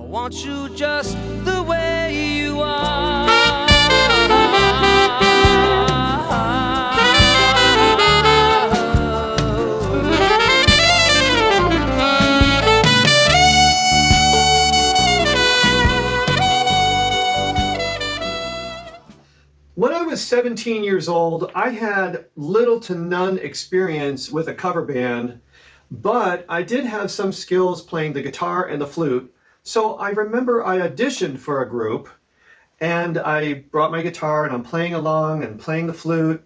want you just the way you are. When I was 17 years old, I had little to none experience with a cover band, but I did have some skills playing the guitar and the flute. So I remember I auditioned for a group, and I brought my guitar and I'm playing along and playing the flute,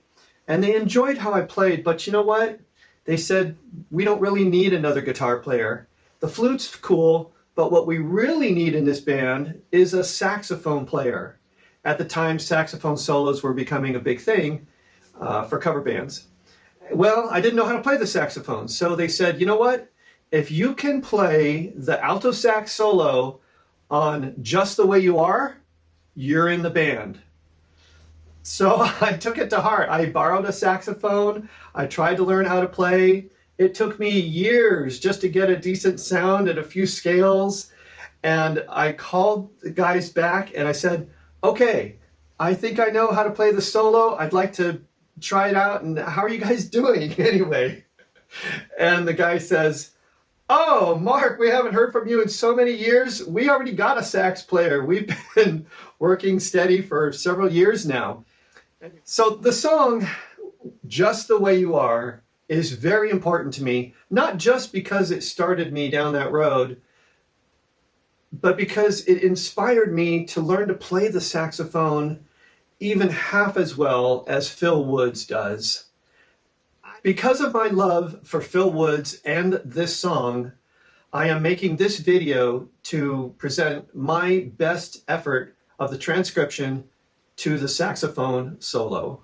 and they enjoyed how I played, but you know what? They said, we don't really need another guitar player. The flute's cool, but what we really need in this band is a saxophone player. At the time, saxophone solos were becoming a big thing for cover bands. Well, I didn't know how to play the saxophone, so they said, you know what? If you can play the alto sax solo on Just the Way You Are, you're in the band. So I took it to heart. I borrowed a saxophone. I tried to learn how to play. It took me years just to get a decent sound and a few scales. And I called the guys back and I said, okay, I think I know how to play the solo. I'd like to try it out. And how are you guys doing anyway? And the guy says, oh, Mark, we haven't heard from you in so many years. We already got a sax player. We've been working steady for several years now. So the song, Just the Way You Are, is very important to me, not just because it started me down that road, but because it inspired me to learn to play the saxophone even half as well as Phil Woods does. Because of my love for Phil Woods and this song, I am making this video to present my best effort of the transcription to the saxophone solo.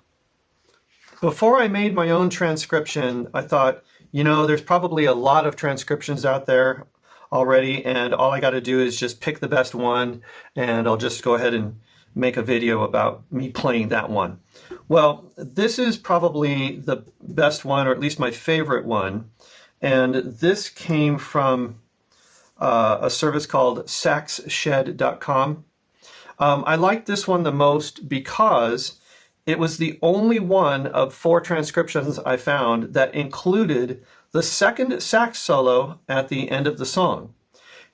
Before I made my own transcription, I thought, you know, there's probably a lot of transcriptions out there already, and all I got to do is just pick the best one, and I'll just go ahead and make a video about me playing that one. Well, this is probably the best one, or at least my favorite one, and this came from a service called saxshed.com. I like this one the most because it was the only one of 4 transcriptions I found that included the second sax solo at the end of the song.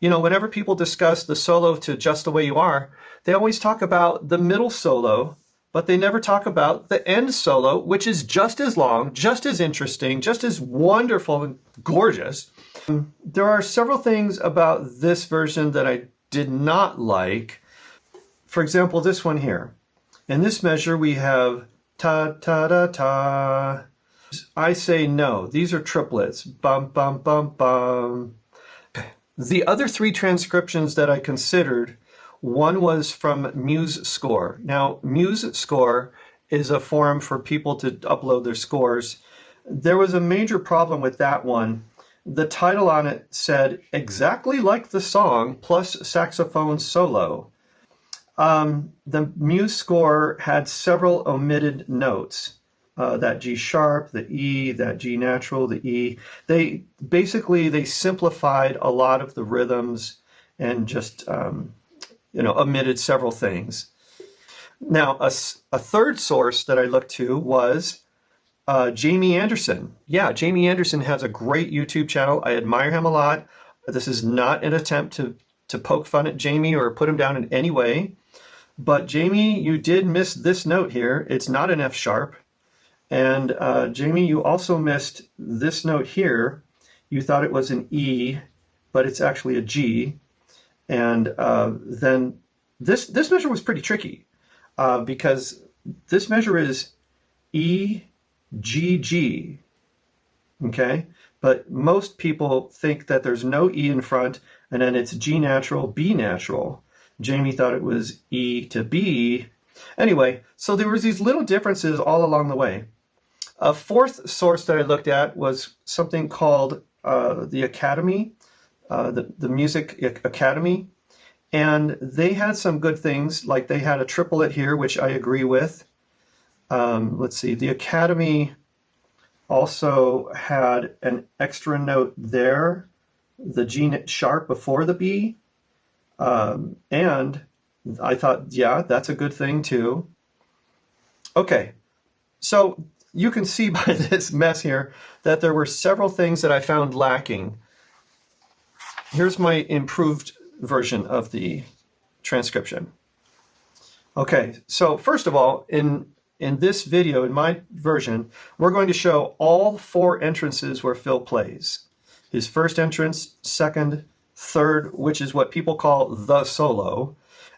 You know, whenever people discuss the solo to Just the Way You Are, they always talk about the middle solo, but they never talk about the end solo, which is just as long, just as interesting, just as wonderful and gorgeous. There are several things about this version that I did not like. For example, this one here. In this measure, we have ta-ta-da-ta. I say no. These are triplets. Bum, bum, bum, bum. The other 3 transcriptions that I considered, one was from MuseScore. Now, MuseScore is a forum for people to upload their scores. There was a major problem with that one. The title on it said, exactly like the song plus saxophone solo. The MuseScore had several omitted notes. That G sharp, the E, that G natural, the E. They simplified a lot of the rhythms and just omitted several things. Now, a third source that I looked to was Jamie Anderson. Yeah, Jamie Anderson has a great YouTube channel. I admire him a lot. This is not an attempt to poke fun at Jamie or put him down in any way. But Jamie, you did miss this note here. It's not an F sharp. And Jamie, you also missed this note here. You thought it was an E, but it's actually a G. And then this measure was pretty tricky because this measure is E, G, G. Okay? But most people think that there's no E in front, and then it's G natural, B natural. Jamie thought it was E to B. Anyway, so there was these little differences all along the way. A fourth source that I looked at was something called the Academy, the Music Academy. And they had some good things, like they had a triplet here, which I agree with. Let's see, the Academy also had an extra note there, the G sharp before the B. And I thought, yeah, that's a good thing too. Okay, so you can see by this mess here that there were several things that I found lacking. Here's my improved version of the transcription. Okay, so first of all, in this video, in my version, we're going to show all 4 entrances where Phil plays. His first entrance, second, third, which is what people call the solo,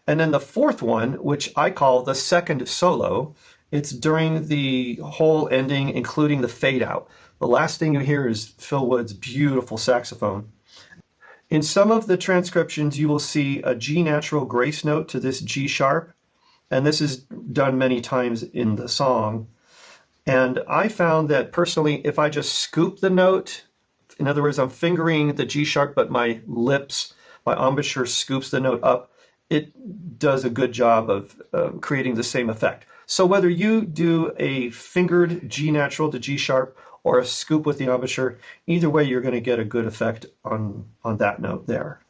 and then the 4th one, which I call the second solo. It's during the whole ending, including the fade out. The last thing you hear is Phil Wood's beautiful saxophone. In some of the transcriptions, you will see a G natural grace note to this G sharp, and this is done many times in the song. And I found that personally, if I just scoop the note, in other words, I'm fingering the G sharp, but my lips, my embouchure scoops the note up, it does a good job of creating the same effect. So whether you do a fingered G natural to G sharp or a scoop with the embouchure, either way you're going to get a good effect on that note there.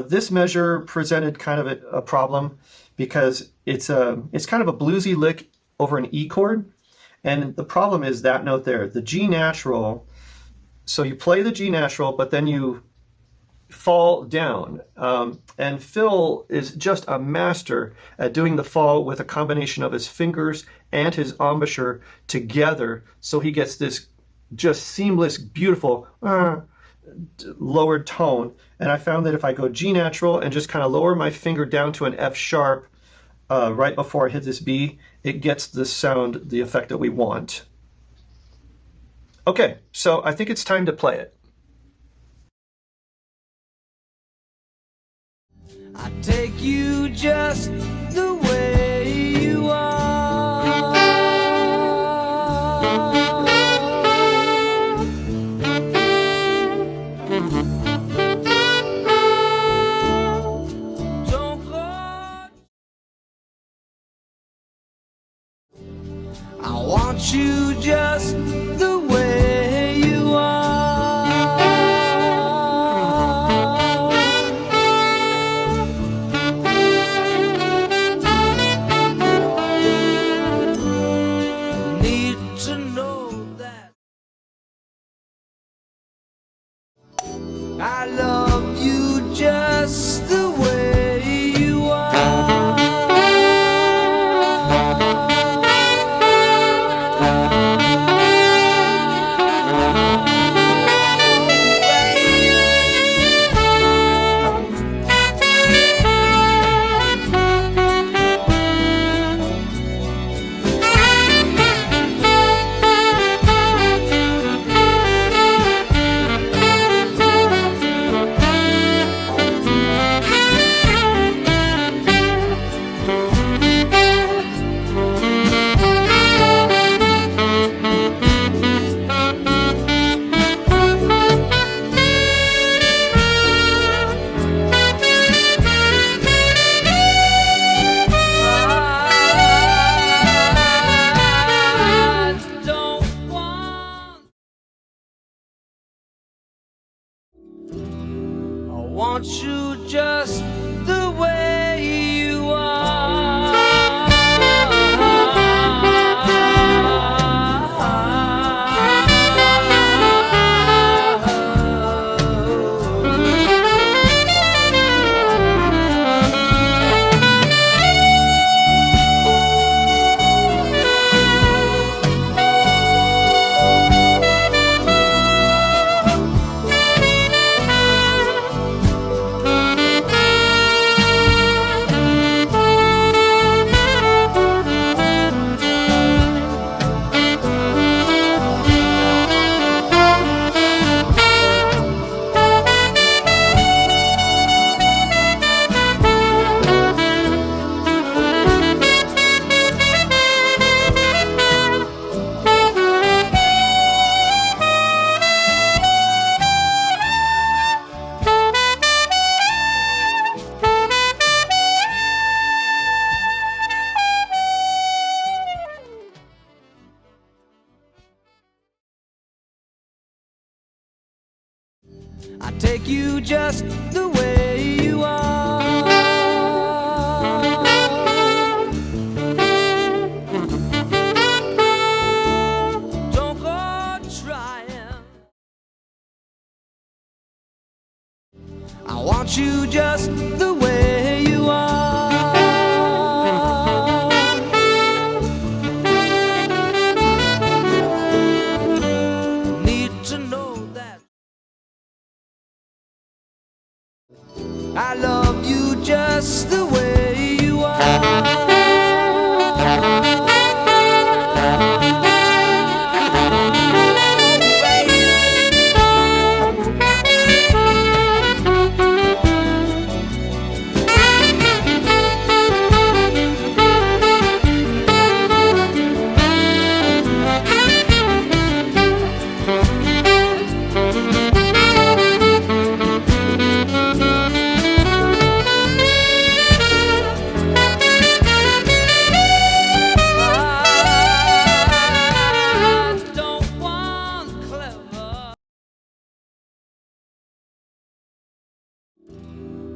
This measure presented kind of a problem because it's kind of a bluesy lick over an E chord, and the problem is that note there, the G natural. So you play the G natural, but then you fall down, and Phil is just a master at doing the fall with a combination of his fingers and his embouchure together, so he gets this just seamless, beautiful lowered tone. And I found that if I go G natural and just kind of lower my finger down to an F sharp right before I hit this B, it gets the sound, the effect that we want. Okay, so I think it's time to play it. I take you just the way you are. Don't go. I want you just the way you are. I love you just the way you are. I want you just the way you are. I take you just the way I want you just the way you are. Need to know that I love you just the way you are.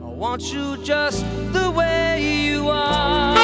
I want you just the way you are.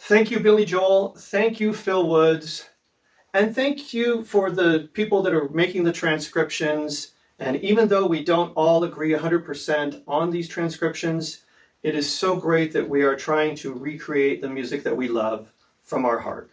Thank you, Billy Joel. Thank you, Phil Woods. And thank you for the people that are making the transcriptions. And even though we don't all agree 100% on these transcriptions, it is so great that we are trying to recreate the music that we love from our heart.